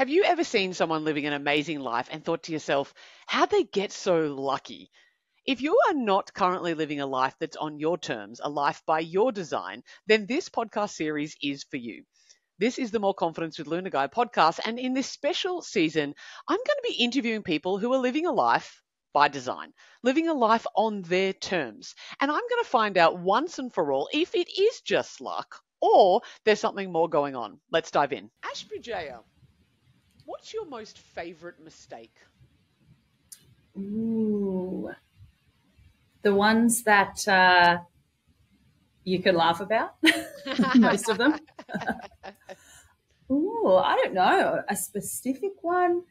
Have you ever seen someone living an amazing life and thought to yourself, how'd they get so lucky? If you are not currently living a life that's on your terms, a life by your design, then this podcast series is for you. This is the More Confidence with Lunaria podcast, and in this special season, I'm going to be interviewing people who are living a life by design, living a life on their terms. And I'm going to find out once and for all if it is just luck or there's something more going on. Let's dive in. Ashbridgeya, what's your most favourite mistake? Ooh, the ones that you could laugh about, most of them. Ooh, I don't know. A specific one.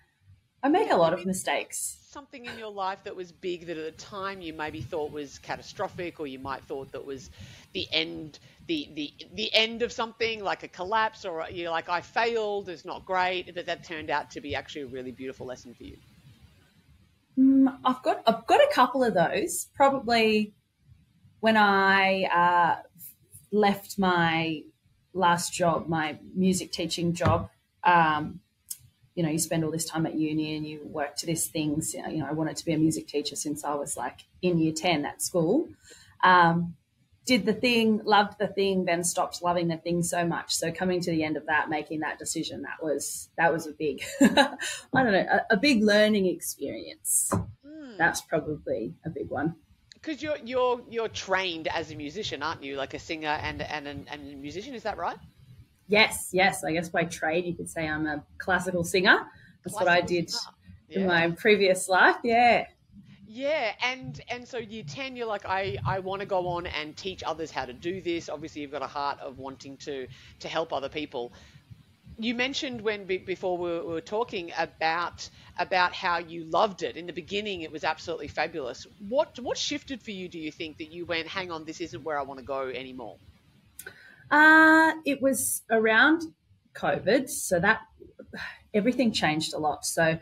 I make a lot of mistakes. Something in your life that was big that at the time you maybe thought was catastrophic, or you might thought that was the end, the end of something, like a collapse, or you're like, I failed, it's not great, but that turned out to be actually a really beautiful lesson for you. I've got a couple of those. Probably when I left my last job, my music teaching job. You spend all this time at uni and you work to these things. I wanted to be a music teacher since I was like in year 10 at school. Did the thing, loved the thing, then stopped loving the thing so much. So coming to the end of that, making that decision, that was a big, I don't know, a big learning experience. That's probably a big one. Because you're trained as a musician, aren't you? Like a singer and a musician, is that right? Yes. I guess by trade you could say I'm a classical singer. That's what I did in my previous life. Yeah. Yeah, and so year 10, you're like, I want to go on and teach others how to do this. Obviously, you've got a heart of wanting to help other people. You mentioned before we were talking about how you loved it. In the beginning, it was absolutely fabulous. What shifted for you, do you think, that you went, hang on, this isn't where I want to go anymore? It was around COVID, so that everything changed a lot. So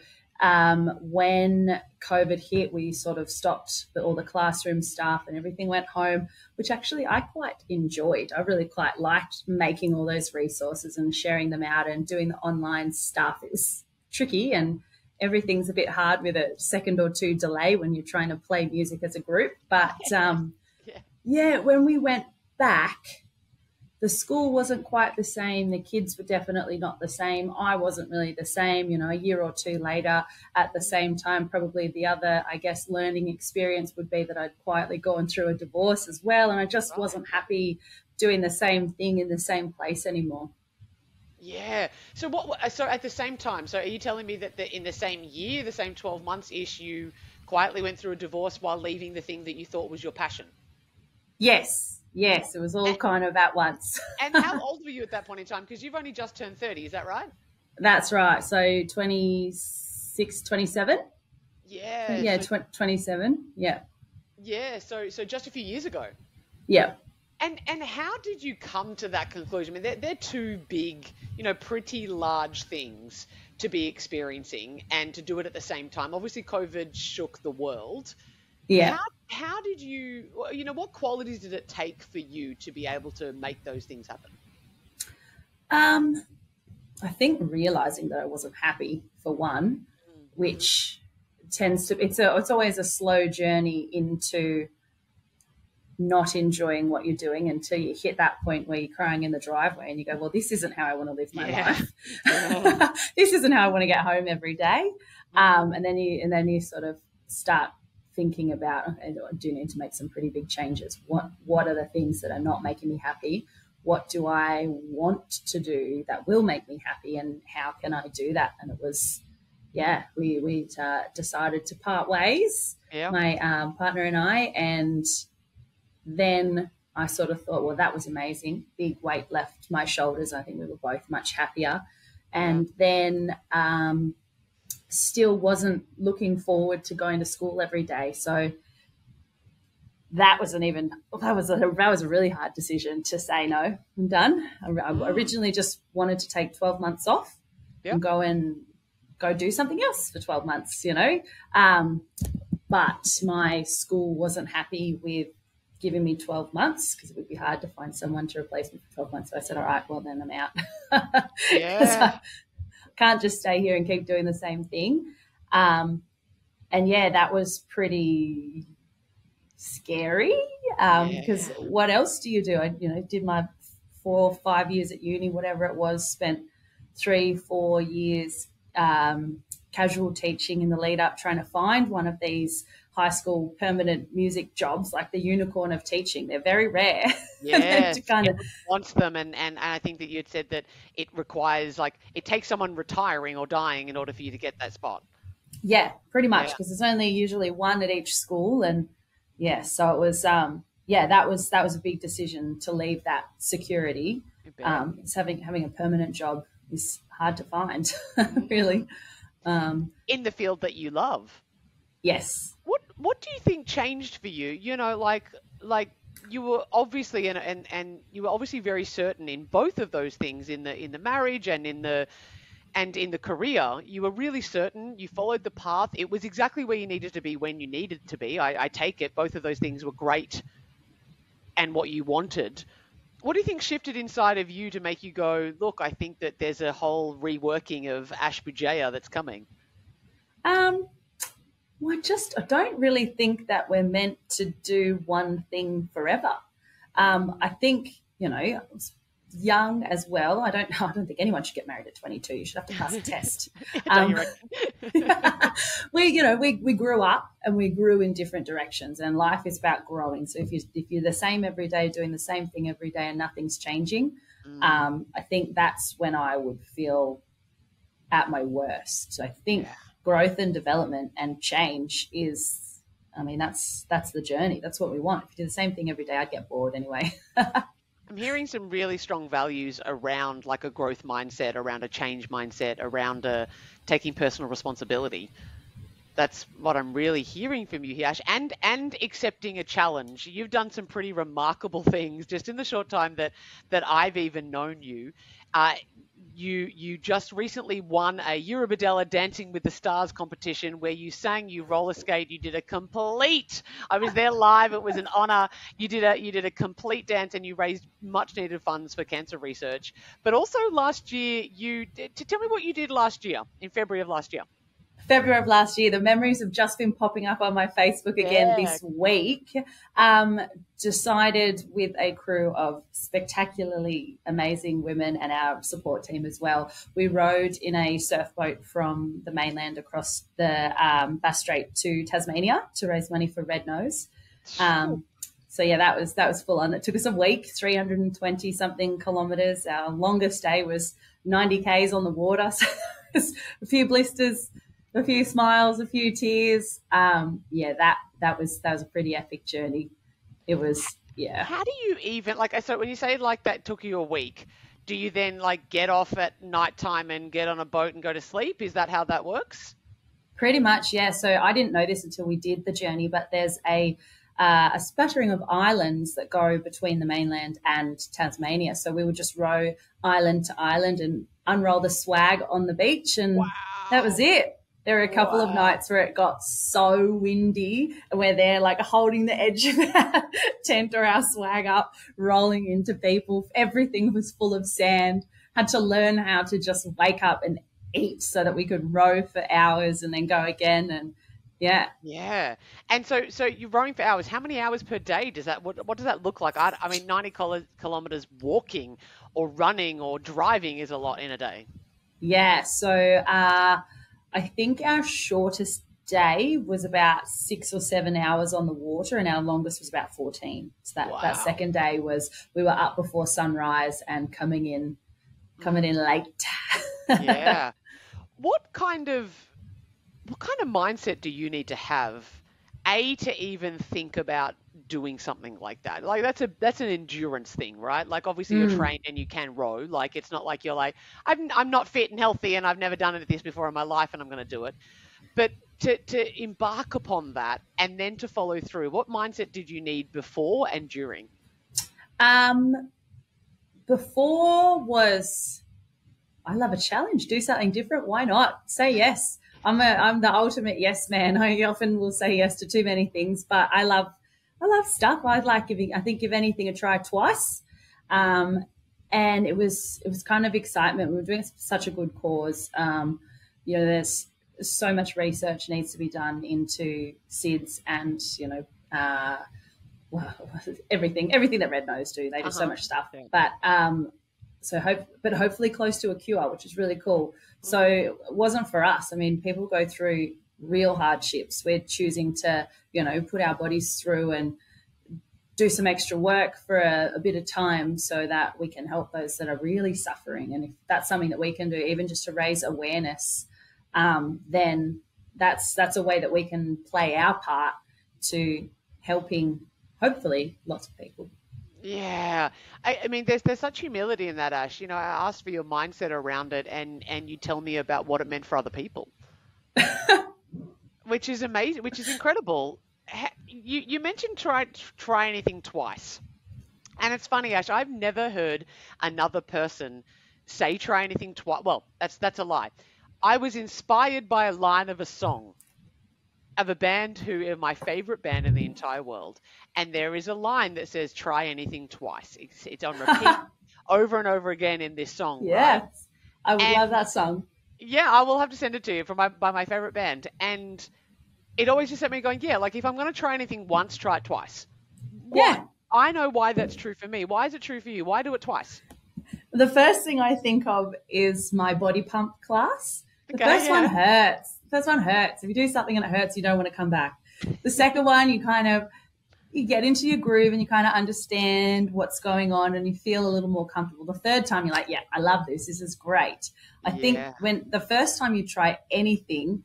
when COVID hit, we sort of stopped all the classroom staff and everything went home, which actually I quite enjoyed. I really quite liked making all those resources and sharing them out and doing the online stuff. It was tricky and everything's a bit hard with a second or two delay when you're trying to play music as a group. But when we went back, the school wasn't quite the same. The kids were definitely not the same. I wasn't really the same, a year or two later. At the same time, probably the other, I guess, learning experience would be that I'd quietly gone through a divorce as well. And I just wasn't happy doing the same thing in the same place anymore. Yeah. So at the same time, so are you telling me that in the same year, the same 12 months-ish, you quietly went through a divorce while leaving the thing that you thought was your passion? Yes, it was all kind of at once. And how old were you at that point in time? Because you've only just turned 30, is that right? That's right. So 26, 27? Yeah. Yeah, 27, yeah. Yeah, so just a few years ago. Yeah. And how did you come to that conclusion? I mean, they're two big, pretty large things to be experiencing and to do it at the same time. Obviously, COVID shook the world. Yeah. How did you, what qualities did it take for you to be able to make those things happen? I think realizing that I wasn't happy, for one, which tends to, it's always a slow journey into not enjoying what you're doing until you hit that point where you're crying in the driveway and you go, well, this isn't how I want to live my life. Yeah. This isn't how I want to get home every day. And then you sort of start thinking about, okay, I do need to make some pretty big changes. What are the things that are not making me happy? What do I want to do that will make me happy, and how can I do that? And it was, we decided to part ways, my partner and I, and then I sort of thought, well, that was amazing. Big weight left my shoulders. I think we were both much happier. And then still wasn't looking forward to going to school every day. So that was a really hard decision to say, no, I'm done. I originally just wanted to take 12 months off and go do something else for 12 months, but my school wasn't happy with giving me 12 months because it would be hard to find someone to replace me for 12 months. So I said, all right, well, then I'm out. can't just stay here and keep doing the same thing. And yeah, that was pretty scary, because what else do you do? I did my 4 or 5 years at uni, whatever it was, spent 3-4 years casual teaching in the lead up, trying to find one of these high school permanent music jobs, like the unicorn of teaching. They're very rare. Yes, to kind of everyone wants them, and I think that you'd said that it requires, like, it takes someone retiring or dying in order for you to get that spot. Yeah, pretty much, because there's only usually one at each school, and so it was that was a big decision to leave that security. It's having a permanent job is hard to find, really. In the field that you love. Yes. What do you think changed for you? Like you were obviously and you were obviously very certain in both of those things, in the marriage and in the career. You were really certain. You followed the path. It was exactly where you needed to be when you needed to be. I take it both of those things were great and what you wanted. What do you think shifted inside of you to make you go, look, I think that there's a whole reworking of Ash Bujaya that's coming? Well, I don't really think that we're meant to do one thing forever. I think, I was young as well. I don't think anyone should get married at 22. You should have to pass a test. We grew up and we grew in different directions, and life is about growing. So if you're the same every day, doing the same thing every day, and nothing's changing, I think that's when I would feel at my worst. So I think growth and development and change is, that's the journey. That's what we want. If you do the same thing every day, I'd get bored anyway. I'm hearing some really strong values around, like, a growth mindset, around a change mindset, around taking personal responsibility. That's what I'm really hearing from you here, Ash, and accepting a challenge. You've done some pretty remarkable things just in the short time that I've even known you. You just recently won a Eurobadella Dancing with the Stars competition, where you sang, you roller skate, you did a complete. I was there live. It was an honor. You did a complete dance, and you raised much needed funds for cancer research. But also last year, tell me what you did last year, in February of last year. February of last year. The memories have just been popping up on my Facebook again this week. Decided with a crew of spectacularly amazing women and our support team as well. We rode in a surf boat from the mainland across the Bass Strait to Tasmania to raise money for Red Nose. So yeah, that was full on. It took us a week, 320 something kilometers. Our longest day was 90 Ks on the water. So a few blisters, a few smiles, a few tears. That was a pretty epic journey. It was, yeah. How do you even, so when you say like that took you a week, do you then like get off at nighttime and get on a boat and go to sleep? Is that how that works? Pretty much, yeah. So I didn't know this until we did the journey, but there's a splattering of islands that go between the mainland and Tasmania. So we would just row island to island and unroll the swag on the beach, and that was it. There were a couple of nights where it got so windy and we're there like holding the edge of our tent or our swag up, rolling into people. Everything was full of sand. Had to learn how to just wake up and eat so that we could row for hours and then go again. And yeah. And so you're rowing for hours. How many hours per day does that, what does that look like? I mean, 90 kilometers walking or running or driving is a lot in a day. Yeah. So, I think our shortest day was about 6 or 7 hours on the water, and our longest was about 14. So that second day was, we were up before sunrise and coming in late. Yeah. What kind of mindset do you need to have, to even think about doing something like that? Like that's an endurance thing, right? Like obviously you're trained and you can row. Like it's not like you're like, I'm not fit and healthy and I've never done this before in my life and I'm going to do it. But to embark upon that and then to follow through, what mindset did you need before and during? Before was, I love a challenge, do something different. Why not? Say yes. I'm the ultimate yes man. I often will say yes to too many things, but I love stuff. I think give anything a try twice. and it was kind of excitement. We were doing such a good cause. There's so much research needs to be done into SIDS and well, everything that Red Nose do. They do so much stuff, but hopefully close to a cure, which is really cool. So it wasn't for us. I mean, people go through real hardships. We're choosing to, put our bodies through and do some extra work for a bit of time so that we can help those that are really suffering. And if that's something that we can do, even just to raise awareness, then that's a way that we can play our part to helping, hopefully, lots of people. Yeah. I mean, there's such humility in that, Ash. I asked for your mindset around it, and you tell me about what it meant for other people, which is amazing, which is incredible. You mentioned try anything twice. And it's funny, Ash, I've never heard another person say try anything twice. Well, that's a lie. I was inspired by a line of a song of a band who are my favorite band in the entire world. And there is a line that says try anything twice. It's on repeat over and over again in this song. Yes. Right? I would love that song. Yeah, I will have to send it to you by my favorite band. And it always just set me going, yeah, like if I'm going to try anything once, try it twice. Yeah. I know why that's true for me. Why is it true for you? Why do it twice? The first thing I think of is my body pump class. The first one hurts. If you do something and it hurts, you don't want to come back. The second one, you get into your groove and you kind of understand what's going on and you feel a little more comfortable. The third time, you're like, yeah, I love this. This is great. I think when the first time you try anything,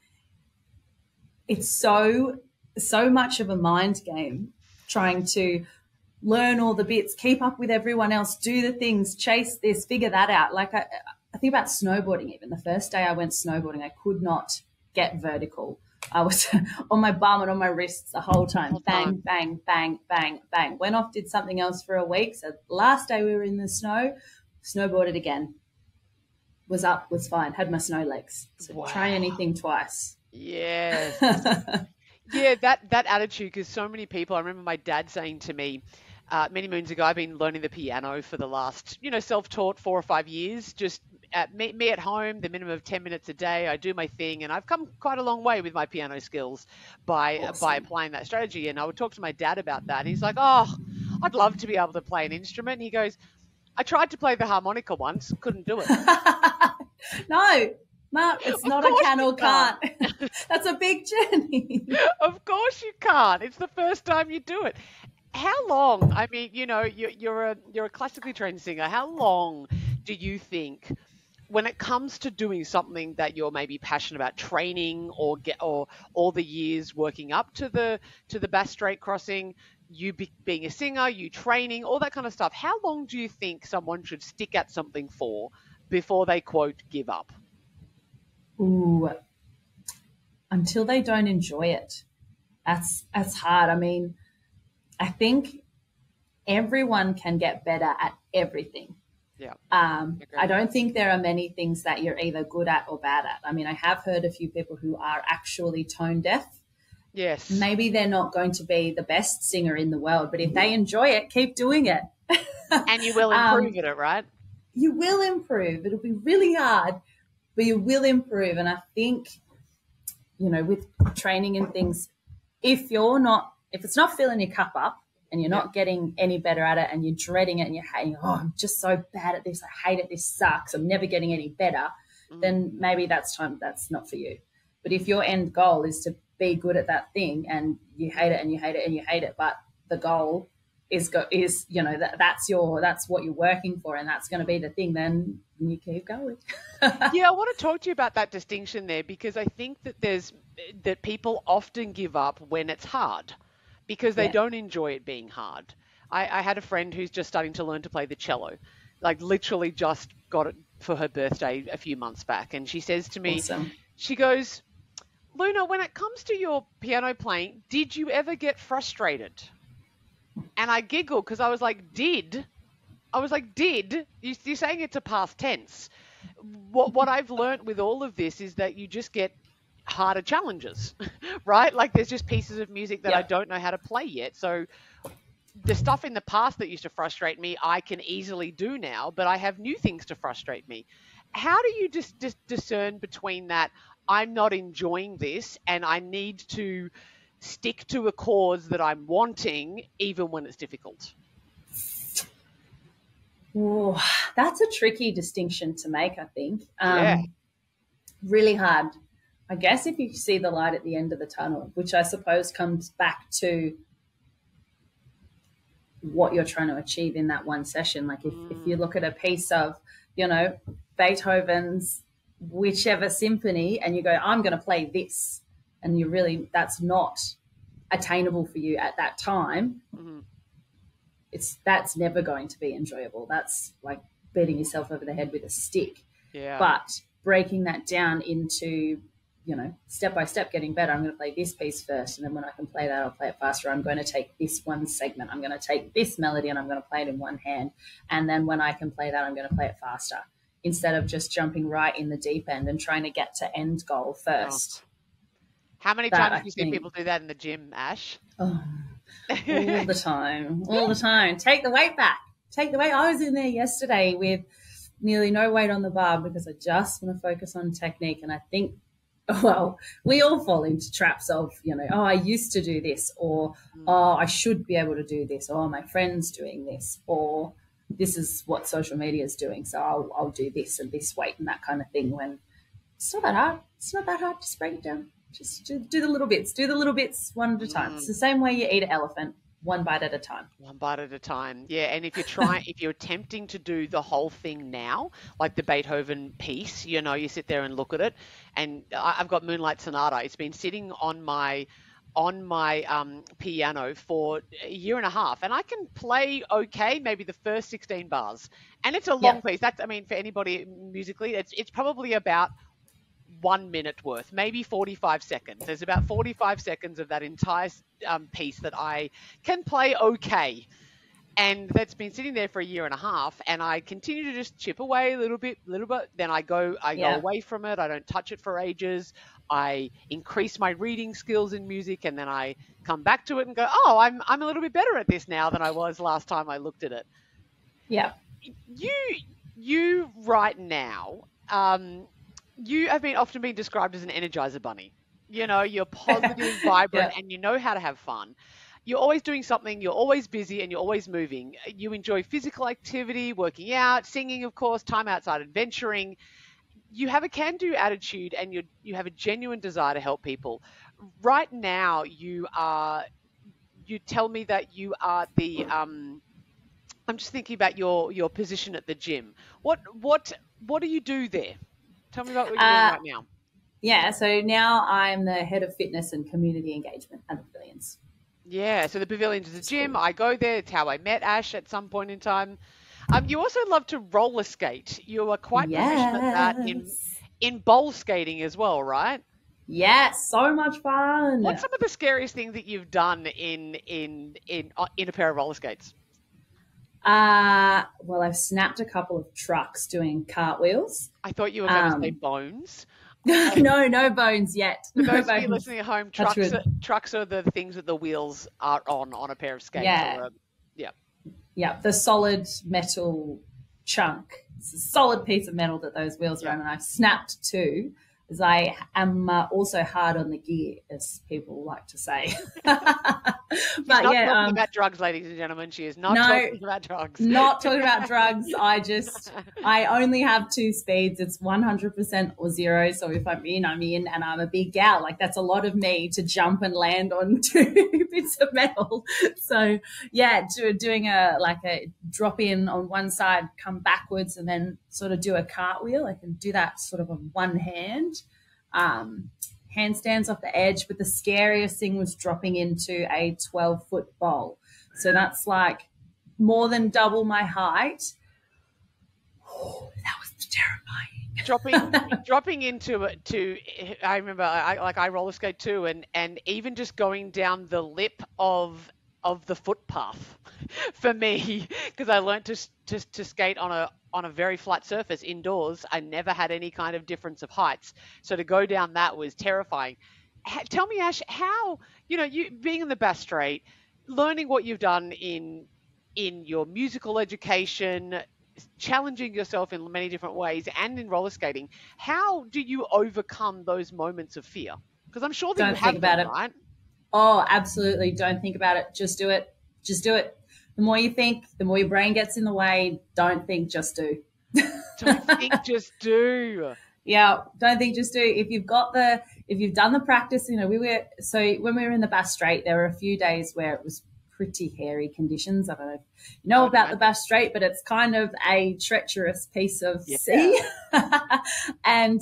it's so much of a mind game trying to learn all the bits, keep up with everyone else, do the things, chase this, figure that out. Like I think about snowboarding even. The first day I went snowboarding, I could not get vertical. I was on my bum and on my wrists the whole time. Bang, bang, bang, bang, bang. Went off, did something else for a week. So last day we were in the snow, snowboarded again. Was up, was fine, had my snow legs. So try anything twice. Yes. Yeah, that attitude, because so many people, I remember my dad saying to me many moons ago, I've been learning the piano for the last, self-taught 4 or 5 years, just me at home, the minimum of 10 minutes a day, I do my thing, and I've come quite a long way with my piano skills by applying that strategy. And I would talk to my dad about that, and he's like, oh, I'd love to be able to play an instrument. And he goes, I tried to play the harmonica once, couldn't do it. No, Mark, it's not a can or can't. That's a big journey. Of course you can't. It's the first time you do it. How long? I mean, you're a classically trained singer. How long do you think, when it comes to doing something that you're maybe passionate about, training or all the years working up to the Bass Strait crossing, being a singer, you training, all that kind of stuff, how long do you think someone should stick at something for before they, quote, give up? Ooh, until they don't enjoy it. That's hard. I mean, I think everyone can get better at everything. Yeah. I don't think there are many things that you're either good at or bad at. I mean, I have heard a few people who are actually tone deaf. Yes. Maybe they're not going to be the best singer in the world, but if they enjoy it, keep doing it. And you will improve at it, right? You will improve. It'll be really hard, but you will improve. And I think, with training and things, if it's not filling your cup up and you're not getting any better at it and you're dreading it and you're hating, oh, I'm just so bad at this, I hate it, this sucks, I'm never getting any better, then maybe that's not for you. But if your end goal is to be good at that thing and you hate it and you hate it and you hate it, but the goal is that's what you're working for and that's going to be the thing, then you keep going. Yeah, I want to talk to you about that distinction there, because I think that people often give up when it's hard because they don't enjoy it being hard. I had a friend who's just starting to learn to play the cello, like literally just got it for her birthday a few months back. And she says to me, she goes, Luna, when it comes to your piano playing, did you ever get frustrated? And I giggled because I was like, did? You're saying it's a past tense. What I've learned with all of this is that you just get harder challenges, right? Like there's just pieces of music that I don't know how to play yet. So the stuff in the past that used to frustrate me, I can easily do now, but I have new things to frustrate me. How do you just discern between that I'm not enjoying this and I need to stick to a cause that I'm wanting even when it's difficult? Ooh, that's a tricky distinction to make, I think. Yeah. Really hard. I guess if you see the light at the end of the tunnel, which I suppose comes back to what you're trying to achieve in that one session. Like if you look at a piece of, Beethoven's whichever symphony and you go, I'm going to play this, and you really, that's not attainable for you at that time, that's never going to be enjoyable. That's like beating yourself over the head with a stick. Yeah. But breaking that down into, step by step getting better. I'm going to play this piece first, and then when I can play that, I'll play it faster. I'm going to take this one segment. I'm going to take this melody and I'm going to play it in one hand. And then when I can play that, I'm going to play it faster, instead of just jumping right in the deep end and trying to get to end goal first. Oh. How many times do you see people do that in the gym, Ash? Oh, all the time, all the time. Take the weight back. Take the weight. I was in there yesterday with nearly no weight on the bar because I just want to focus on technique. And I think, well, we all fall into traps of, I used to do this, or, I should be able to do this, or my friend's doing this, or this is what social media is doing, so I'll do this and this weight and that kind of thing, when it's not that hard. It's not that hard. Just break it down. Just do the little bits. Do the little bits one at a time. It's the same way you eat an elephant, one bite at a time. One bite at a time. Yeah, and if you're attempting to do the whole thing now, like the Beethoven piece, you sit there and look at it. And I've got Moonlight Sonata. It's been sitting on my piano for a year and a half, and I can play okay, maybe the first 16 bars. And it's a long piece. That's, for anybody musically, it's probably about 1 minute worth, maybe 45 seconds. There's about 45 seconds of that entire piece that I can play okay. And that's been sitting there for a year and a half, and I continue to just chip away a little bit. Then I go away from it. I don't touch it for ages. I increase my reading skills in music, and then I come back to it and go, oh, I'm a little bit better at this now than I was last time I looked at it. Yeah. You right now, you have often been described as an energizer bunny. You're positive, vibrant, and you know how to have fun. You're always doing something, you're always busy, and you're always moving. You enjoy physical activity, working out, singing, of course, time outside, adventuring. You have a can-do attitude, and you have a genuine desire to help people. Right now, you tell me that you are the, I'm just thinking about your position at the gym. What do you do there? Tell me about what you're doing right now. Yeah, so now I'm the head of fitness and community engagement at the Pavilions. Yeah, so the Pavilions is a gym. Cool. I go there. It's how I met Ash at some point in time. You also love to roller skate. You are quite proficient at that in bowl skating as well, right? Yes, so much fun. What's some of the scariest things that you've done in a pair of roller skates? Well, I've snapped a couple of trucks doing cartwheels. I thought you were going to say bones. No bones yet. For those of you listening at home, trucks are the things that the wheels are on a pair of skates. Yeah. Yeah, the solid metal chunk. It's a solid piece of metal that those wheels are on, and I've snapped two, as I am also hard on the gear, as people like to say. She's not talking about drugs, ladies and gentlemen. She is not talking about drugs. Not talking about drugs. I only have two speeds. It's 100% or zero. So if I'm in, and I'm a big gal. Like, that's a lot of me to jump and land on two bits of metal. So yeah, doing a drop in on one side, come backwards, and then sort of do a cartwheel. I can do that sort of on one hand. Handstands off the edge, but the scariest thing was dropping into a 12-foot bowl. So that's like more than double my height. Oh, that was terrifying. Dropping into it too. I remember I roller skate too, and even just going down the lip of the footpath for me, because I learned to skate on a very flat surface indoors. I never had any kind of difference of heights. So to go down that was terrifying. Tell me, Ash, how, you being in the Bass Strait, learning what you've done in your musical education, challenging yourself in many different ways, and in roller skating, how do you overcome those moments of fear? Because I'm sure that you Don't think have about them, it. right? Oh, absolutely. Don't think about it. Just do it. Just do it. The more you think, the more your brain gets in the way. Don't think, just do. Don't think, just do. Yeah, don't think, just do. If you've done the practice, when we were in the Bass Strait, there were a few days where it was pretty hairy conditions. I don't know if you know about the Bass Strait, but it's kind of a treacherous piece of sea. And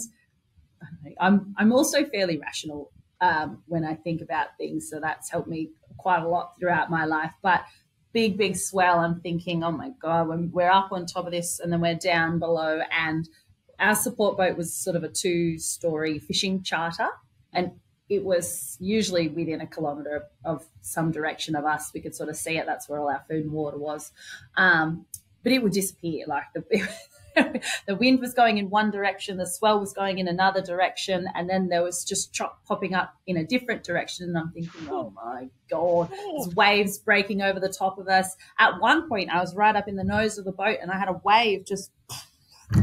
I'm also fairly rational when I think about things, so that's helped me quite a lot throughout my life. But big swell, I'm thinking, oh my God, when we're up on top of this and then we're down below, and our support boat was sort of a 2-story fishing charter, and it was usually within a kilometre of some direction of us. We could sort of see it. That's where all our food and water was. But it would disappear. Like the wind was going in one direction, the swell was going in another direction, and then there was just chop popping up in a different direction. And I'm thinking, oh my God, there's waves breaking over the top of us. At one point, I was right up in the nose of the boat, and I had a wave just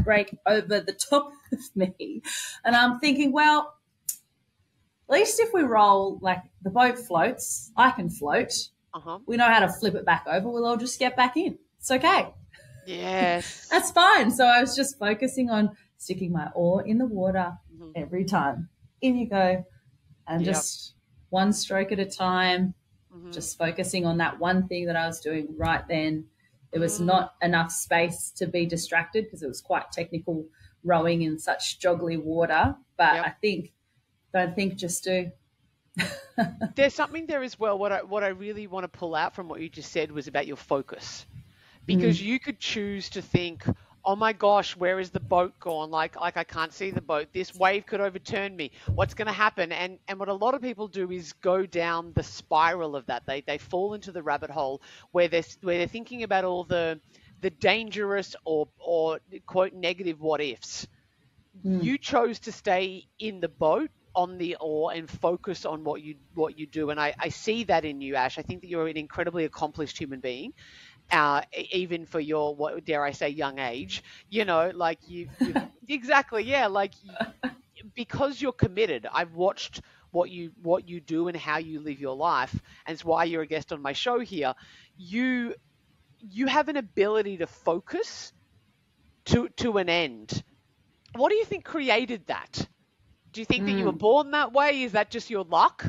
break over the top of me. And I'm thinking, well, at least if we roll, like the boat floats, I can float. We know how to flip it back over. We'll all just get back in. It's okay. Yes. That's fine. So I was just focusing on sticking my oar in the water every time. In you go. And just one stroke at a time, just focusing on that one thing that I was doing right then. There was not enough space to be distracted because it was quite technical rowing in such joggly water. But I think, don't think, just do. There's something there as well. What I really want to pull out from what you just said was about your focus. Because you could choose to think, oh my gosh, where is the boat gone? Like I can't see the boat. This wave could overturn me. What's going to happen? And what a lot of people do is go down the spiral of that. They fall into the rabbit hole where they're thinking about all the dangerous or quote negative what ifs. You chose to stay in the boat on the oar and focus on what you do. And I see that in you, Ash. I think that you're an incredibly accomplished human being. Even for your, what dare I say, young age, like you exactly, like because you're committed. I've watched what you do and how you live your life, and it's why you're a guest on my show here. You have an ability to focus to an end. What do you think created that? Do you think that you were born that way? Is that just your luck?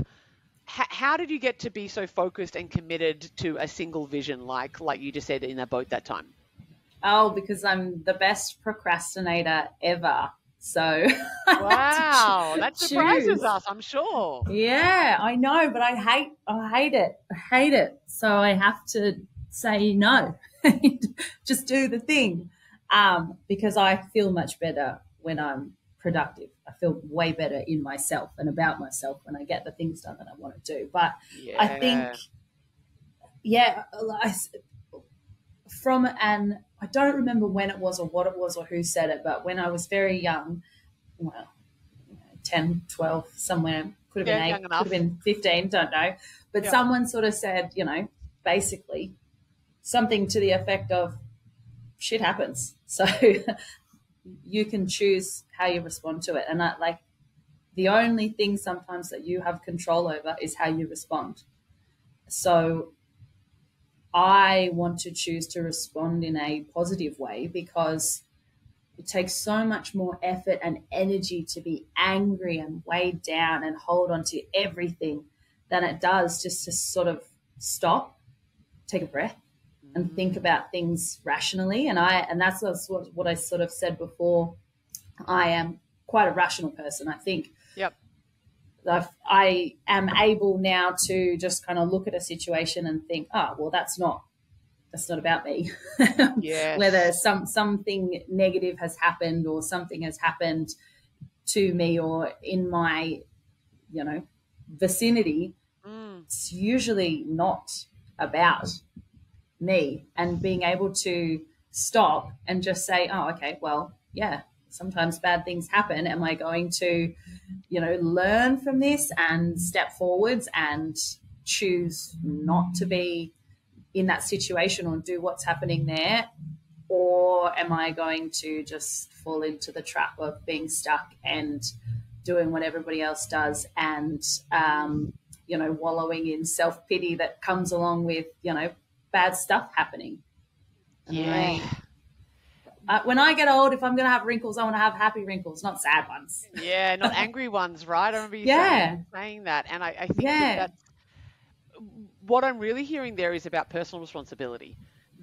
How did you get to be so focused and committed to a single vision, like you just said in that boat that time? Oh, because I'm the best procrastinator ever. So wow, that surprises us, I'm sure. Yeah, I know, but I hate it. So I have to say no, just do the thing, because I feel much better when I'm productive. I feel way better in myself and about myself when I get the things done that I want to do. But I think, I don't remember when it was or what it was or who said it, but when I was very young, 10, 12, somewhere, could have been 8, could have been 15, don't know. But someone sort of said, basically something to the effect of, shit happens. So you can choose how you respond to it. And the only thing sometimes that you have control over is how you respond. So I want to choose to respond in a positive way, because it takes so much more effort and energy to be angry and weighed down and hold on to everything than it does just to sort of stop, take a breath, and think about things rationally. And that's what I sort of said before. I am quite a rational person. I think I am able now to just kind of look at a situation and think, well, that's not about me. Yes. Whether something negative has happened or something has happened to me or in my, vicinity, it's usually not about me. And being able to stop and just say, oh, okay, well, yeah, sometimes bad things happen. Am I going to, learn from this and step forwards and choose not to be in that situation or do what's happening there? Or am I going to just fall into the trap of being stuck and doing what everybody else does and, wallowing in self-pity that comes along with, bad stuff happening? Yeah. When I get old, if I'm going to have wrinkles, I want to have happy wrinkles, not sad ones. Yeah, not angry ones, right? I remember you saying that. And I think that's what I'm really hearing there is about personal responsibility.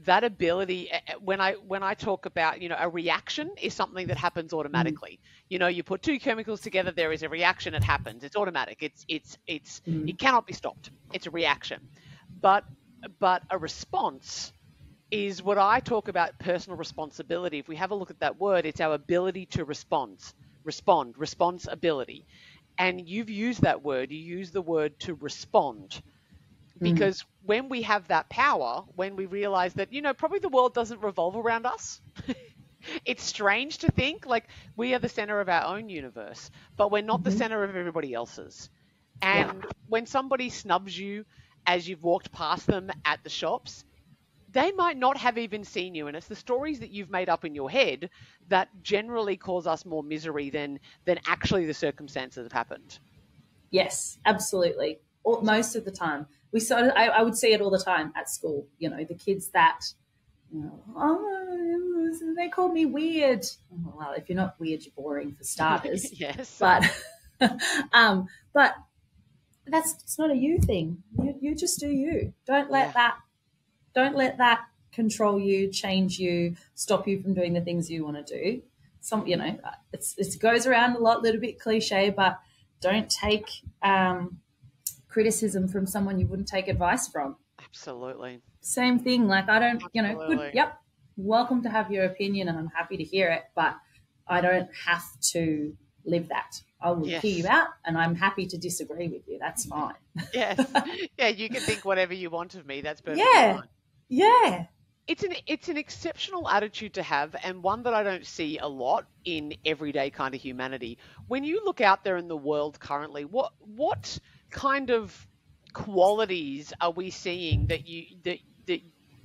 That ability, when I talk about, a reaction is something that happens automatically. You put two chemicals together, there is a reaction, it happens. It's automatic. It cannot be stopped. It's a reaction. But a response is what I talk about personal responsibility. If we have a look at that word, it's our ability to respond, responsibility. And you've used that word, you use the word to respond. Because when we have that power, when we realize that, probably the world doesn't revolve around us. It's strange to think like we are the center of our own universe, but we're not the center of everybody else's. And when somebody snubs you as you've walked past them at the shops, they might not have even seen you. And it's the stories that you've made up in your head that generally cause us more misery than actually the circumstances have happened. Yes, absolutely. Most of the time. I would see it all the time at school, the kids that, they call me weird. Oh, well, if you're not weird, you're boring for starters. Yes. But it's not a you thing. You just do you. Don't let that control you, change you, stop you from doing the things you want to do. It goes around a little bit cliche, but don't take criticism from someone you wouldn't take advice from. Absolutely. Same thing. Like I don't, welcome to have your opinion and I'm happy to hear it, but I don't have to live that. I will hear you out and I'm happy to disagree with you. That's fine. Yes. Yeah, you can think whatever you want of me. That's perfectly fine. Yeah. It's an exceptional attitude to have, and one that I don't see a lot in everyday kind of humanity. When you look out there in the world currently, what kind of qualities are we seeing that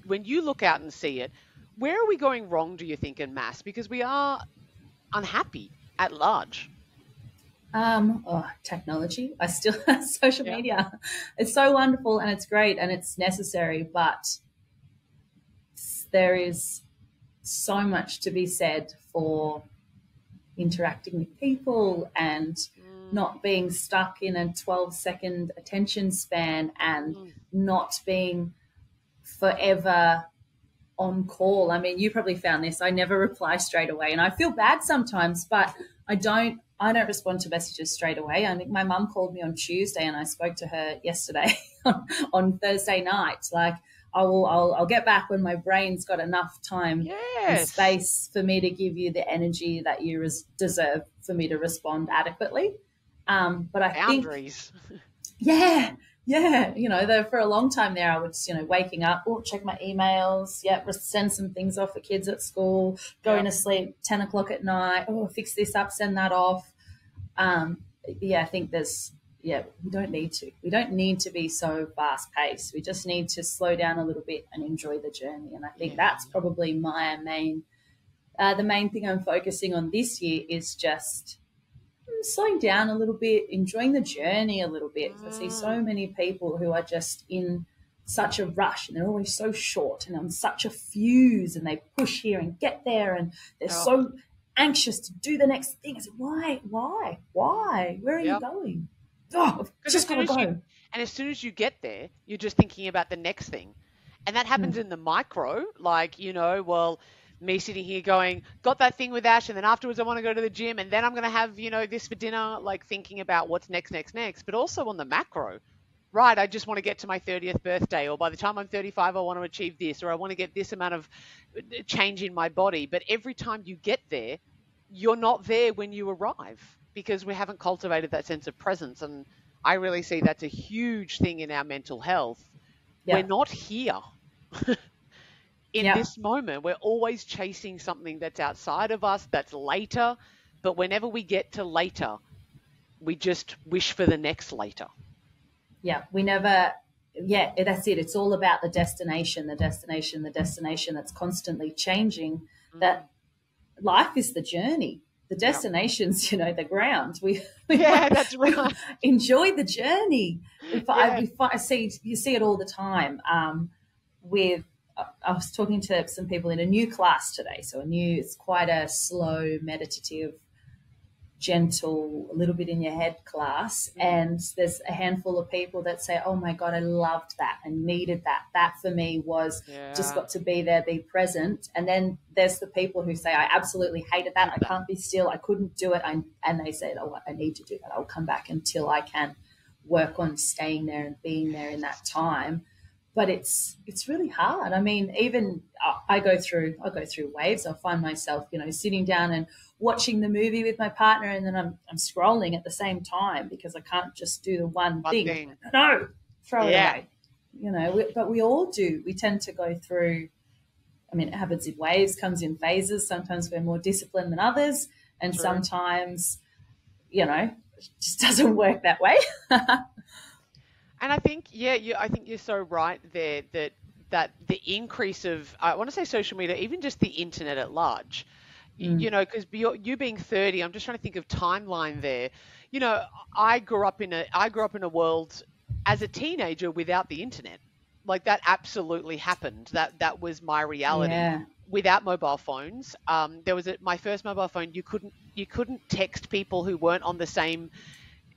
when you look out and see it, where are we going wrong, do you think, en masse? Because we are unhappy at large. Technology. I still have social media. It's so wonderful and it's great and it's necessary, but there is so much to be said for interacting with people and not being stuck in a 12-second attention span and not being forever on call. I mean, you probably found this. I never reply straight away and I feel bad sometimes, but I don't respond to messages straight away. I think my mum called me on Tuesday and I spoke to her yesterday on Thursday night. Like, I'll get back when my brain's got enough time and space for me to give you the energy that you deserve for me to respond adequately. But I boundaries. think, for a long time there, I was, waking up, check my emails, send some things off for kids at school, going to sleep 10 o'clock at night, fix this up, send that off. I think we don't need to. We don't need to be so fast paced. We just need to slow down a little bit and enjoy the journey. And I think that's probably the main thing I'm focusing on this year is just slowing down a little bit, enjoying the journey a little bit. I see so many people who are just in such a rush and they're always so short and on such a fuse and they push here and get there and they're so anxious to do the next thing. I said, why? Where are you going? I've just got to go. And as soon as you get there, you're just thinking about the next thing. And that happens in the micro, like, me sitting here going, got that thing with Ash, and then afterwards I want to go to the gym, and then I'm going to have, this for dinner, like thinking about what's next. But also on the macro, right, I just want to get to my 30th birthday, or by the time I'm 35, I want to achieve this, or I want to get this amount of change in my body. But every time you get there, you're not there when you arrive because we haven't cultivated that sense of presence. And I really see that's a huge thing in our mental health. Yeah. We're not here. In this moment, we're always chasing something that's outside of us, that's later. But whenever we get to later, we just wish for the next later. Yeah, we never yeah, that's it. It's all about the destination, the destination, the destination that's constantly changing. That life is the journey. The destination's, you know, the ground. Yeah, that's we right. enjoy the journey. Yeah. You see it all the time. I was talking to some people in a new class today. So it's quite a slow, meditative, gentle, a little bit in your head class. And there's a handful of people that say, oh my God, I loved that and needed that. That for me was just got to be there, be present. And then there's the people who say, I absolutely hated that. I can't be still. I couldn't do it. And they said, oh, I need to do that. I'll come back until I can work on staying there and being there in that time. But it's really hard. I mean, even I go through waves. I'll find myself, you know, sitting down and watching the movie with my partner, and then I'm scrolling at the same time because I can't just do the one thing. No, throw it away. You know, but we all do. We tend to go through. I mean, it happens in waves, comes in phases. Sometimes we're more disciplined than others, and sometimes, you know, it just doesn't work that way. And I think, I think you're so right there that the increase of, I want to say social media, even just the internet at large, you know, because you being 30, I'm just trying to think of timeline there. You know, I grew up in a world as a teenager without the internet. Like that absolutely happened. That was my reality. Yeah. Without mobile phones, there was my first mobile phone. You couldn't text people who weren't on the same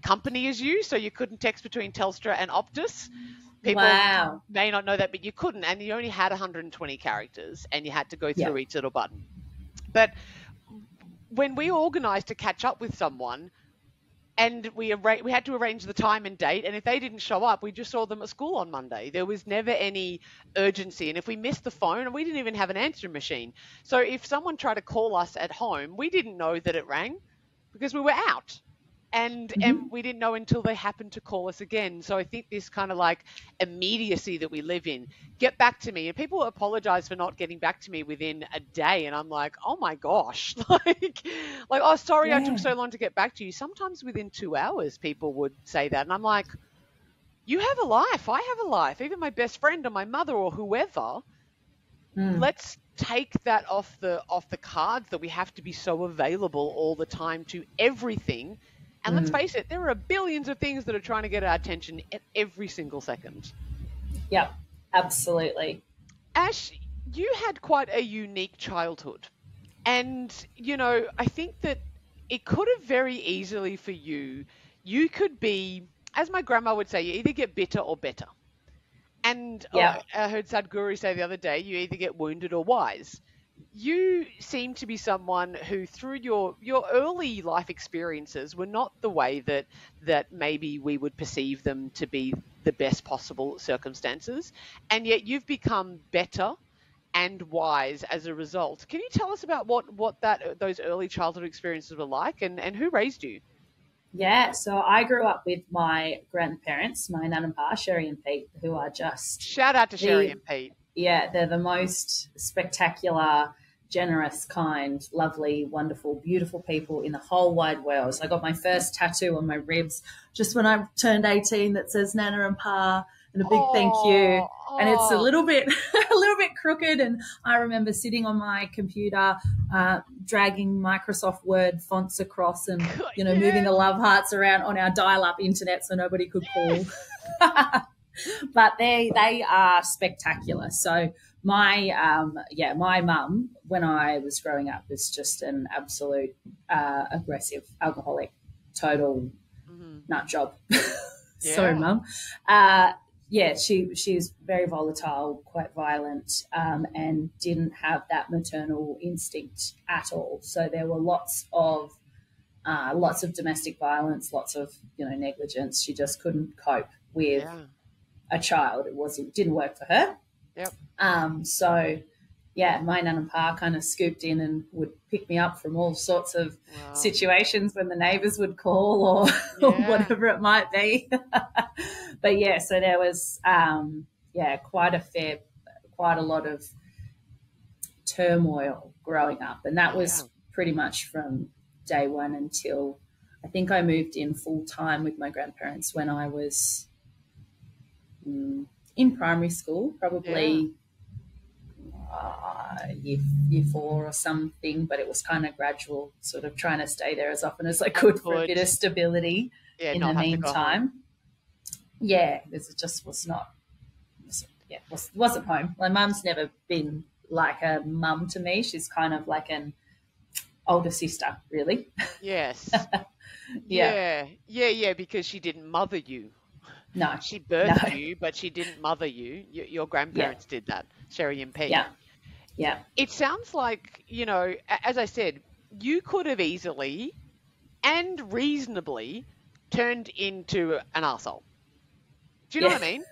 company as you, so you couldn't text between Telstra and Optus. People may not know that, but you couldn't, and you only had 120 characters, and you had to go through each little button. But when we organised to catch up with someone, and we had to arrange the time and date, and if they didn't show up, we just saw them at school on Monday. There was never any urgency, and if we missed the phone, we didn't even have an answering machine. So if someone tried to call us at home, we didn't know that it rang because we were out. And we didn't know until they happened to call us again. So I think this kind of like immediacy that we live in, get back to me. And people apologize for not getting back to me within a day. And I'm like, oh my gosh, oh, sorry, I took so long to get back to you. Sometimes within 2 hours, people would say that. And I'm like, you have a life. I have a life. Even my best friend or my mother or whoever, let's take that off the cards that we have to be so available all the time to everything. And let's face it, there are billions of things that are trying to get our attention at every single second. Yep, absolutely. Ash, you had quite a unique childhood. And, you know, I think that it could have very easily for you could be, as my grandma would say, you either get bitter or better. And I heard Sadhguru say the other day, you either get wounded or wise. You seem to be someone who, through your early life experiences, were not the way that maybe we would perceive them to be the best possible circumstances, and yet you've become better and wise as a result. Can you tell us about what those early childhood experiences were like, and who raised you? Yeah, so I grew up with my grandparents, my nan and pa, Sherry and Pete, who are just... Shout out to Sherry and Pete. Yeah, they're the most spectacular, generous, kind, lovely, wonderful, beautiful people in the whole wide world. So I got my first tattoo on my ribs just when I turned 18 that says Nana and Pa, and a big thank you. And it's a little bit crooked. And I remember sitting on my computer, dragging Microsoft Word fonts across and, you know, moving the love hearts around on our dial-up internet so nobody could call. But they are spectacular. So my mum, when I was growing up, was just an absolute aggressive alcoholic, total nut job. Sorry, Mum. She's very volatile, quite violent, and didn't have that maternal instinct at all. So there were lots of domestic violence, lots of negligence. She just couldn't cope with a child. It didn't work for her. Yep. My nan and pa kind of scooped in and would pick me up from all sorts of situations when the neighbours would call or whatever it might be. But so there was quite a lot of turmoil growing up, and that was pretty much from day one until I think I moved in full time with my grandparents when I was in primary school, probably year 4 or something, but it was kind of gradual, sort of trying to stay there as often as I could for a bit of stability in the meantime. Yeah, because it just wasn't home. My mum's never been like a mum to me. She's kind of like an older sister, really. Yes. Yeah, because she didn't mother you. No. She birthed you, but she didn't mother you. Your grandparents did that, Sherry and Pete. Yeah. It sounds like, as I said, you could have easily and reasonably turned into an arsehole. Do you know what I mean?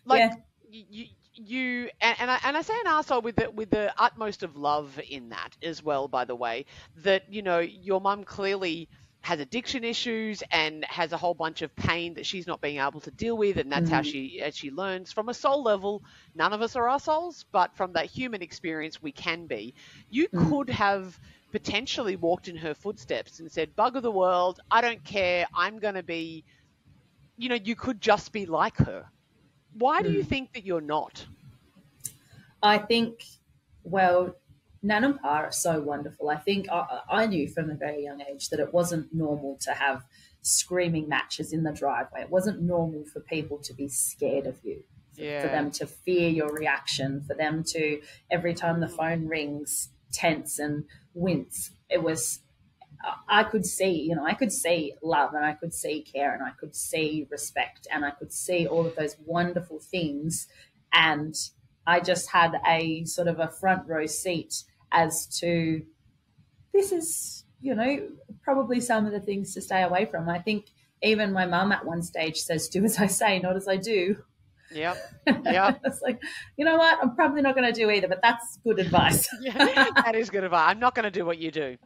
Like, you and I say an arsehole with the utmost of love in that as well, by the way, that, your mum clearly has addiction issues and has a whole bunch of pain that she's not being able to deal with, and that's how she learns. From a soul level, none of us are assholes, but from that human experience, we can be. You could have potentially walked in her footsteps and said, bugger the world, I don't care, I'm going to be, you could just be like her. Why do you think that you're not? I think, well, Nan and Pa are so wonderful. I think I knew from a very young age that it wasn't normal to have screaming matches in the driveway. It wasn't normal for people to be scared of you, for them to fear your reaction, for them to, every time the phone rings, tense and wince. It was, I could see love, and I could see care, and I could see respect, and I could see all of those wonderful things. And I just had a sort of a front row seat as to, this is, probably some of the things to stay away from. I think even my mum at one stage says, do as I say, not as I do. Yep. It's like, you know what? I'm probably not going to do either, but that's good advice. That is good advice. I'm not going to do what you do,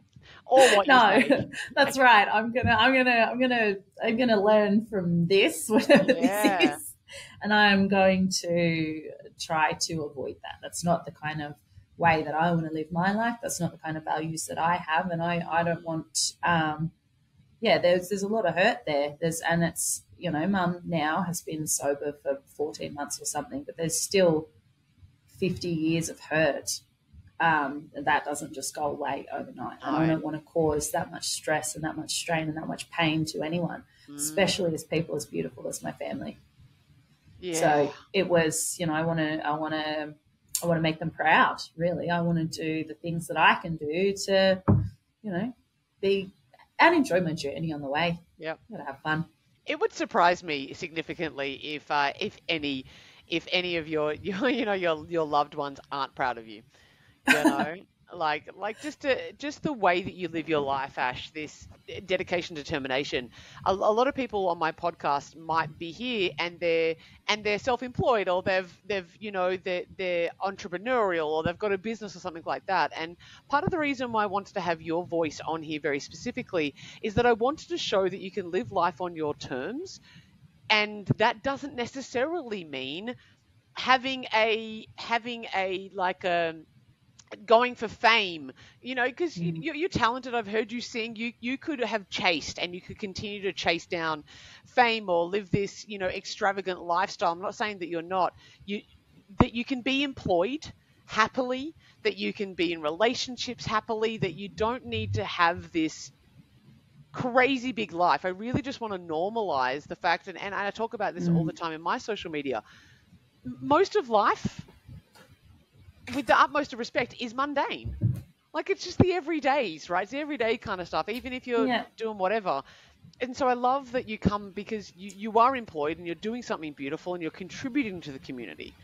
or what you say. That's right. I'm gonna learn from this, whatever this is, and I'm going to try to avoid that. That's not the kind of way that I want to live my life. That's not the kind of values that I have, and I don't want. There's a lot of hurt there. And it's, Mum now has been sober for 14 months or something, but there's still 50 years of hurt. That doesn't just go away overnight. And I don't want to cause that much stress and that much strain and that much pain to anyone, especially as people as beautiful as my family. Yeah. So it was, I want to make them proud. Really, I want to do the things that I can do to, be and enjoy my journey on the way. Yeah, gotta have fun. It would surprise me significantly if any of your loved ones aren't proud of you. Like just the way that you live your life, Ash, this dedication, determination. A lot of people on my podcast might be here and they're self-employed, or they're entrepreneurial, or they've got a business or something like that. And part of the reason why I wanted to have your voice on here very specifically is that I wanted to show that you can live life on your terms, and that doesn't necessarily mean having a going for fame, because you're talented. I've heard you sing. You could have chased, and you could continue to chase down fame or live this, extravagant lifestyle. I'm not saying that you're not. That you can be employed happily, that you can be in relationships happily, that you don't need to have this crazy big life. I really just want to normalize the fact, and I talk about this all the time in my social media. Most of life, with the utmost of respect, is mundane. Like, it's just the everydays, right? It's the everyday kind of stuff, even if you're doing whatever. And so I love that you come because you are employed and you're doing something beautiful and you're contributing to the community.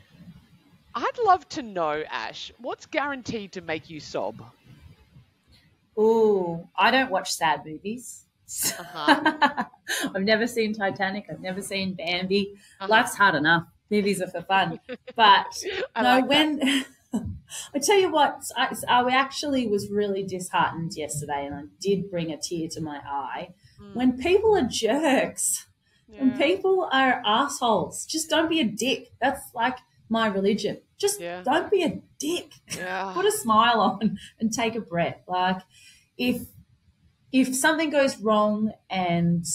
I'd love to know, Ash, what's guaranteed to make you sob? Ooh, I don't watch sad movies. I've never seen Titanic. I've never seen Bambi. Life's hard enough. Movies are for fun. But I tell you what, I actually was really disheartened yesterday, and I did bring a tear to my eye. When people are jerks, when people are assholes, just don't be a dick. That's like my religion. Just don't be a dick. Put a smile on and take a breath. Like, if something goes wrong and,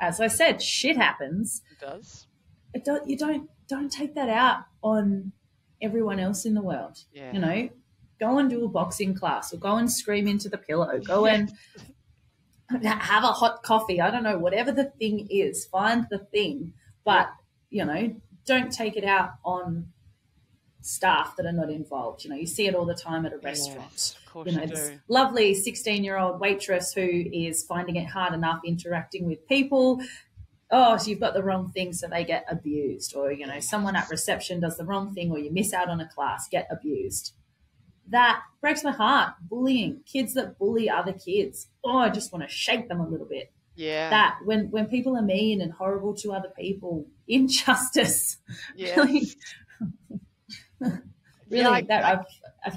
as I said, shit happens. It does. You don't don't take that out on everyone else in the world. Yeah. You know, go and do a boxing class, or go and scream into the pillow, go and have a hot coffee. I don't know, whatever the thing is, find the thing, but you know, don't take it out on staff that are not involved. You know, you see it all the time at a restaurant. Yes, of course you know, you this do. lovely 16-year-old waitress who is finding it hard enough interacting with people. Oh, so you've got the wrong thing, so they get abused. Or, you know, someone at reception does the wrong thing, or you miss out on a class, get abused. That breaks my heart. Bullying, kids that bully other kids. Oh, I just want to shake them a little bit. Yeah. That when people are mean and horrible to other people, injustice. Yes. Really, Yeah, that I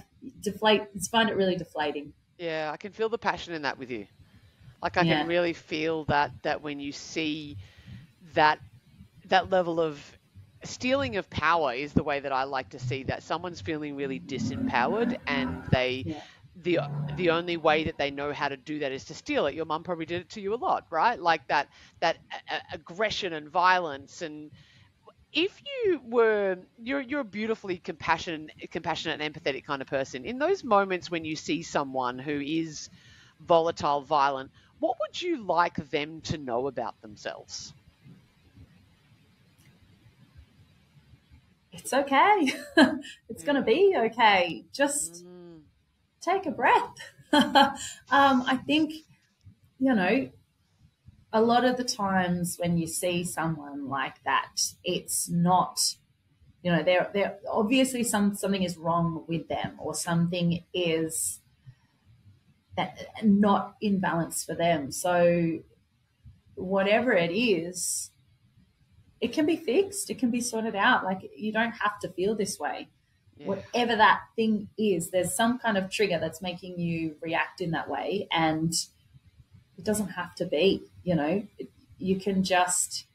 find it really deflating. Yeah, I can feel the passion in that with you. Like I can really feel that when you see that level of stealing of power is the way that I like to see that. Someone's feeling really disempowered, and the only way that they know how to do that is to steal it. Your mum probably did it to you a lot, right? Like that aggression and violence. And if you're a beautifully compassionate and empathetic kind of person, in those moments when you see someone who is volatile, violent, what would you like them to know about themselves? It's okay. It's going to be okay. Just take a breath. I think, you know, a lot of the times when you see someone like that, it's not, you know, they're obviously something is wrong with them, or something is that not in balance for them. So whatever it is, it can be fixed. It can be sorted out. Like, you don't have to feel this way. Yeah. Whatever that thing is, there's some kind of trigger that's making you react in that way, and it doesn't have to be, you know. You can just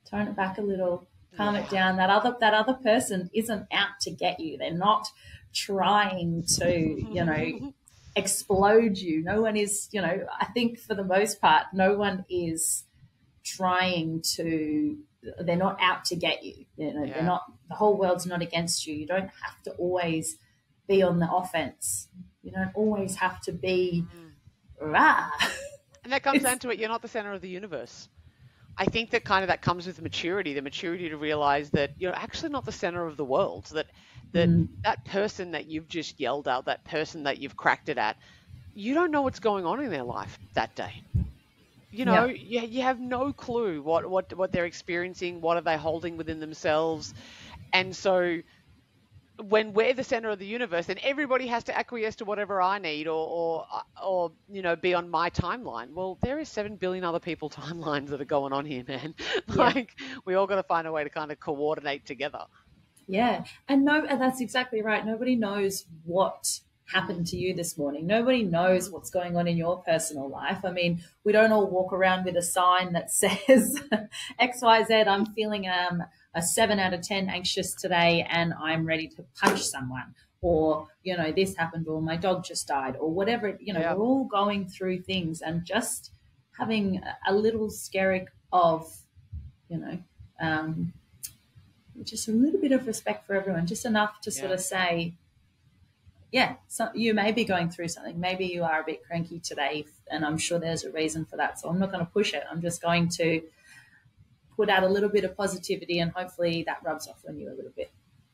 tone it back a little, calm it down. That other person isn't out to get you. They're not trying to, you know, explode you. No one is, you know, I think for the most part, no one is trying to, they're not out to get you. You know, they're not, the whole world's not against you. You don't have to always be on the offense. You don't always have to be rah. And that comes down to it. You're not the center of the universe. I think that kind of that comes with maturity, the maturity to realize that you're actually not the center of the world, that person that you've just yelled at, that person that you've cracked it at, you don't know what's going on in their life that day. You know, you have no clue what they're experiencing, what are they holding within themselves. And so when we're the center of the universe, then everybody has to acquiesce to whatever I need or you know, be on my timeline. Well, there is 7 billion other people timelines that are going on here, man. Like, we all got to find a way to kind of coordinate together. Yeah. And that's exactly right. Nobody knows what happened to you this morning. Nobody knows what's going on in your personal life. I mean, we don't all walk around with a sign that says XYZ, I'm feeling a 7 out of 10 anxious today and I'm ready to punch someone, or, you know, this happened, or my dog just died, or whatever. You know, we're all going through things, and just having a little skerrick of, you know, just a little bit of respect for everyone, just enough to sort of say, so you may be going through something. Maybe you are a bit cranky today, and I'm sure there's a reason for that. So I'm not going to push it. I'm just going to put out a little bit of positivity, and hopefully that rubs off on you a little bit.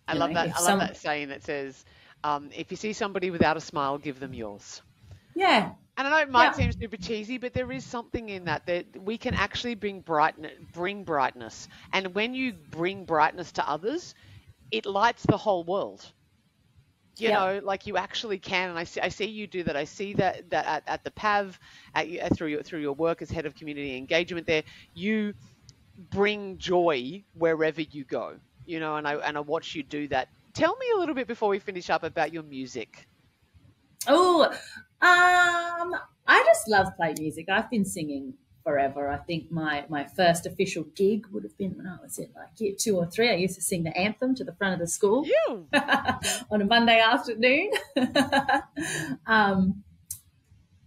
I love that saying that says, if you see somebody without a smile, give them yours. Yeah. And I know it might seem super cheesy, but there is something in that we can actually bring brightness. And when you bring brightness to others, it lights the whole world. You know, like, you actually can. And I see you do that. I see that at the PAV, through your work as head of community engagement there, you bring joy wherever you go, you know, and I watch you do that. Tell me a little bit before we finish up about your music. I just love playing music. I've been singing forever. I think my first official gig would have been when I was in like year 2 or 3. I used to sing the anthem to the front of the school on a Monday afternoon.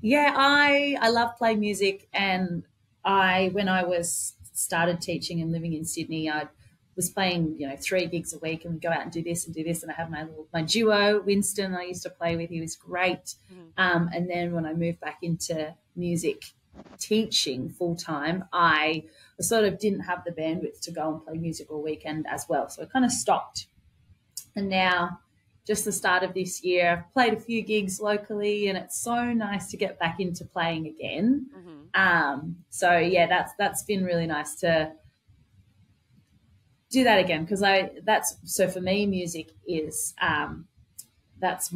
I love playing music, and when I started teaching and living in Sydney, I'd was playing, 3 gigs a week and we go out and do this and do this. And I have my duo, Winston, I used to play with. He was great. And then when I moved back into music teaching full time, I sort of didn't have the bandwidth to go and play music all weekend as well. So I kind of stopped. And now, just the start of this year, I've played a few gigs locally, and it's so nice to get back into playing again. So yeah, that's been really nice to do that again, because so for me, music is that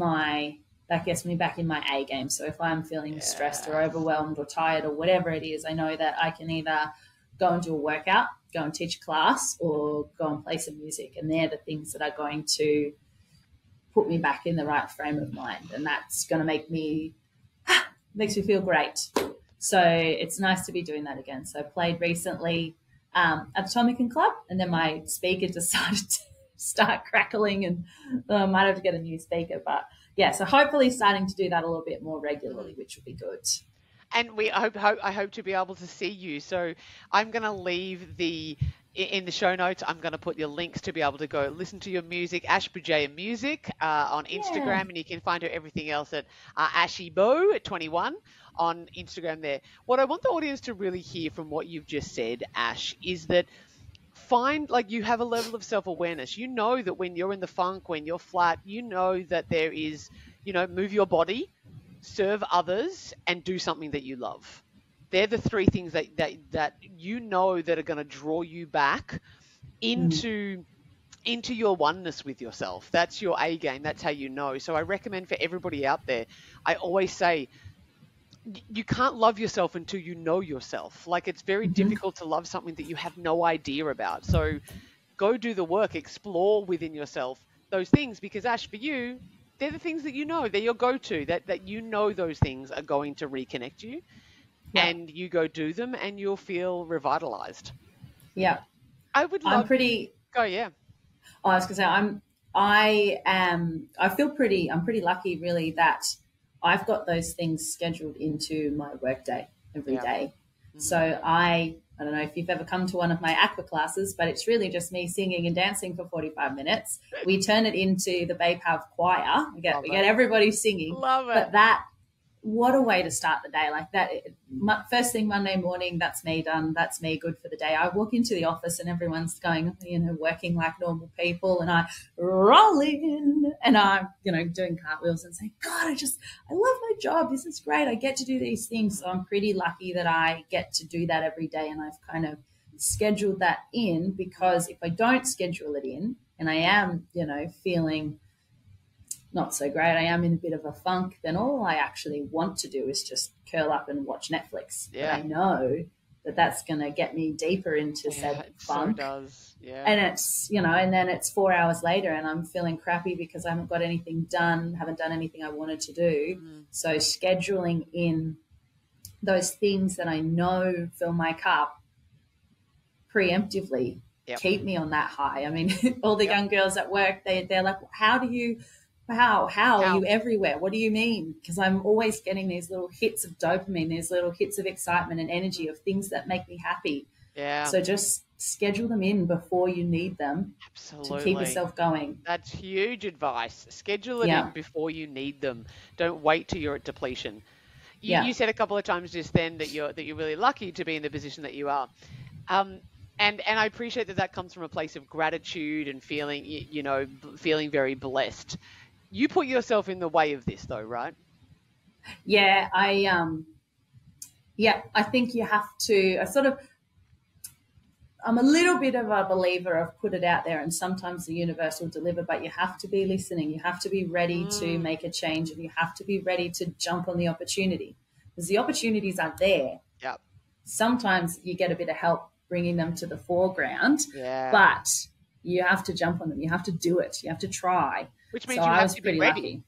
gets me back in my A game. So if I'm feeling stressed or overwhelmed or tired or whatever it is, I know that I can either go and do a workout, go and teach a class, or go and play some music. And they're the things that are going to put me back in the right frame of mind. And that's going to makes me feel great. So it's nice to be doing that again. So I played recently at the Tomican Club, and then my speaker decided to start crackling, and I might have to get a new speaker. But yeah, so hopefully starting to do that a little bit more regularly, which would be good. And I hope to be able to see you. So I'm going to leave in the show notes, I'm going to put your links to be able to go listen to your music, Ash Bujaya Music on Instagram, and you can find her everything else at AshyBo21 on Instagram there. What I want the audience to really hear from what you've just said, Ash, is that you have a level of self-awareness. You know that when you're in the funk, when you're flat, you know that there is, move your body, serve others, and do something that you love. They're the 3 things that that are going to draw you back into your oneness with yourself. That's your A game. That's how you know. So I recommend for everybody out there, I always say, you can't love yourself until you know yourself. Like, it's very difficult to love something that you have no idea about. So go do the work, explore within yourself those things, because Ash, for you, they're the things that they're your go-to, that those things are going to reconnect you. Yeah. And you go do them and you'll feel revitalized. Yeah. I would love go, yeah. I was gonna say I'm pretty lucky really that I've got those things scheduled into my workday every day. So I don't know if you've ever come to one of my aqua classes, but it's really just me singing and dancing for 45 minutes. We turn it into the Babe Have choir. We get everybody singing. Love it. But what a way to start the day. Like that, first thing Monday morning, that's me done. That's me good for the day. I walk into the office and everyone's going, working like normal people, and I roll in and I'm, doing cartwheels and saying, God, I love my job. This is great. I get to do these things. So I'm pretty lucky that I get to do that every day, and I've kind of scheduled that in, because if I don't schedule it in and I am, feeling not so great, I am in a bit of a funk, then all I actually want to do is just curl up and watch Netflix. Yeah. But I know that that's going to get me deeper into said funk. So does. Yeah. And it's, and then it's 4 hours later and I'm feeling crappy because I haven't got anything done, haven't done anything I wanted to do. So scheduling in those things that I know fill my cup preemptively keep me on that high. I mean, all the young girls at work, they're like, how are you everywhere? What do you mean? Because I'm always getting these little hits of dopamine, these little hits of excitement and energy of things that make me happy. Yeah. So just schedule them in before you need them. Absolutely. To keep yourself going. That's huge advice. Schedule it in before you need them. Don't wait till you're at depletion. You said a couple of times just then that you're really lucky to be in the position that you are. And I appreciate that comes from a place of gratitude and feeling very blessed. You put yourself in the way of this though, right? Yeah, I think you have to, I'm a little bit of a believer of put it out there and sometimes the universe will deliver, but you have to be listening. You have to be ready to make a change, and you have to be ready to jump on the opportunity, because the opportunities are there. Yep. Sometimes you get a bit of help bringing them to the foreground, but you have to jump on them. You have to do it. You have to try. Which means you have to be ready. Lucky.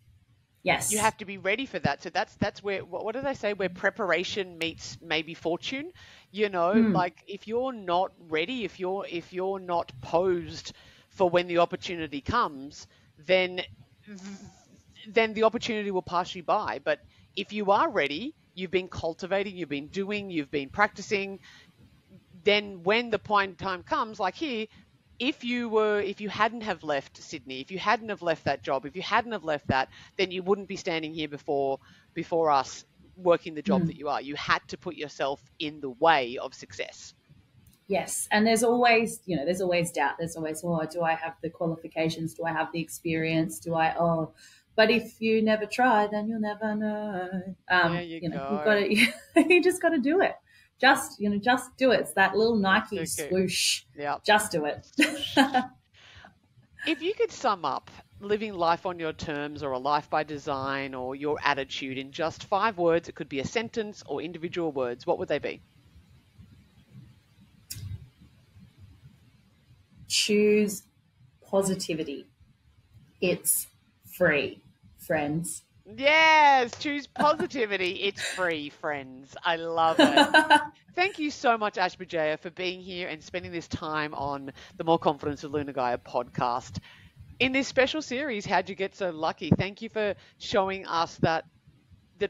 Yes. You have to be ready for that. So that's where, what do they say, where preparation meets maybe fortune, like if you're not ready, if you're not posed for when the opportunity comes, then the opportunity will pass you by. But if you are ready, you've been cultivating, you've been doing, you've been practicing, then when the point time comes, like here, if you hadn't have left Sydney, if you hadn't have left that job, if you hadn't have left that, then you wouldn't be standing here before us working the job that you are. You had to put yourself in the way of success. Yes, and there's always doubt. There's always, oh, do I have the qualifications? Do I have the experience? But if you never try, then you'll never know. There you go. You've got to, you just got to do it. Just do it. It's that little Nike swoosh. Yeah. Just do it. If you could sum up living life on your terms, or a life by design, or your attitude in just 5 words, it could be a sentence or individual words, what would they be? Choose positivity. It's free, friends. Yes, choose positivity. It's free, friends. I love it. Thank you so much, Ashbajaya, for being here and spending this time on the More Confidence with Luna Gaia podcast. In this special series, How'd You Get So Lucky? Thank you for showing us that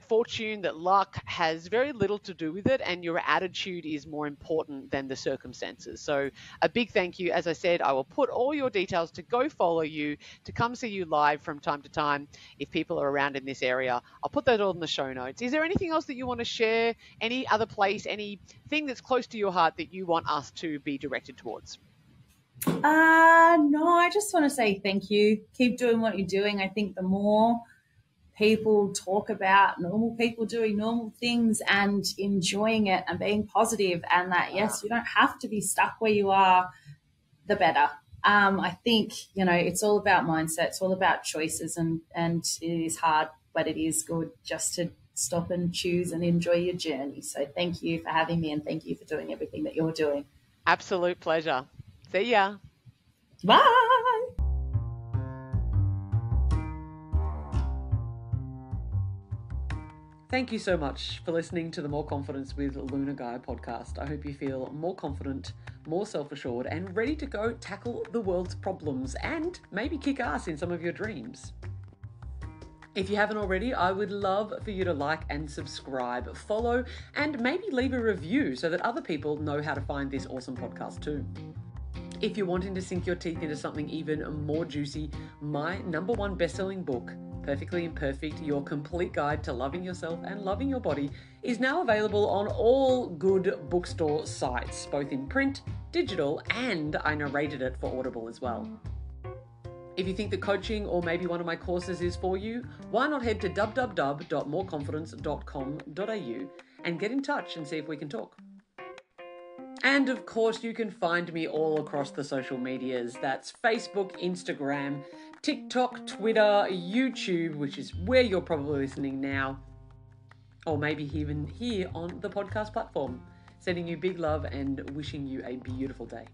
fortune, that luck has very little to do with it, and your attitude is more important than the circumstances. So a big thank you. As I said, I will put all your details to go follow you, to come see you live from time to time if people are around in this area. I'll put that all in the show notes. Is there anything else that you want to share? Any other place, anything that's close to your heart that you want us to be directed towards? No, I just want to say thank you. Keep doing what you're doing. I think the more people talk about normal people doing normal things and enjoying it and being positive, and that, yes, you don't have to be stuck where you are, the better. I think, it's all about mindset. It's all about choices, and it is hard, but it is good just to stop and choose and enjoy your journey. So thank you for having me, and thank you for doing everything that you're doing. Absolute pleasure. See ya. Bye. Thank you so much for listening to the More Confidence with Luna Gaia podcast. I hope you feel more confident, more self-assured, and ready to go tackle the world's problems and maybe kick ass in some of your dreams. If you haven't already, I would love for you to like and subscribe, follow, and maybe leave a review so that other people know how to find this awesome podcast too. If you're wanting to sink your teeth into something even more juicy, my #1 best-selling book, Perfectly Imperfect, Your Complete Guide to Loving Yourself and Loving Your Body, is now available on all good bookstore sites, both in print, digital, and I narrated it for Audible as well. If you think that coaching or maybe one of my courses is for you, why not head to www.moreconfidence.com.au and get in touch and see if we can talk. And of course, you can find me all across the social medias. That's Facebook, Instagram, TikTok, Twitter, YouTube, which is where you're probably listening now, or maybe even here on the podcast platform. Sending you big love and wishing you a beautiful day.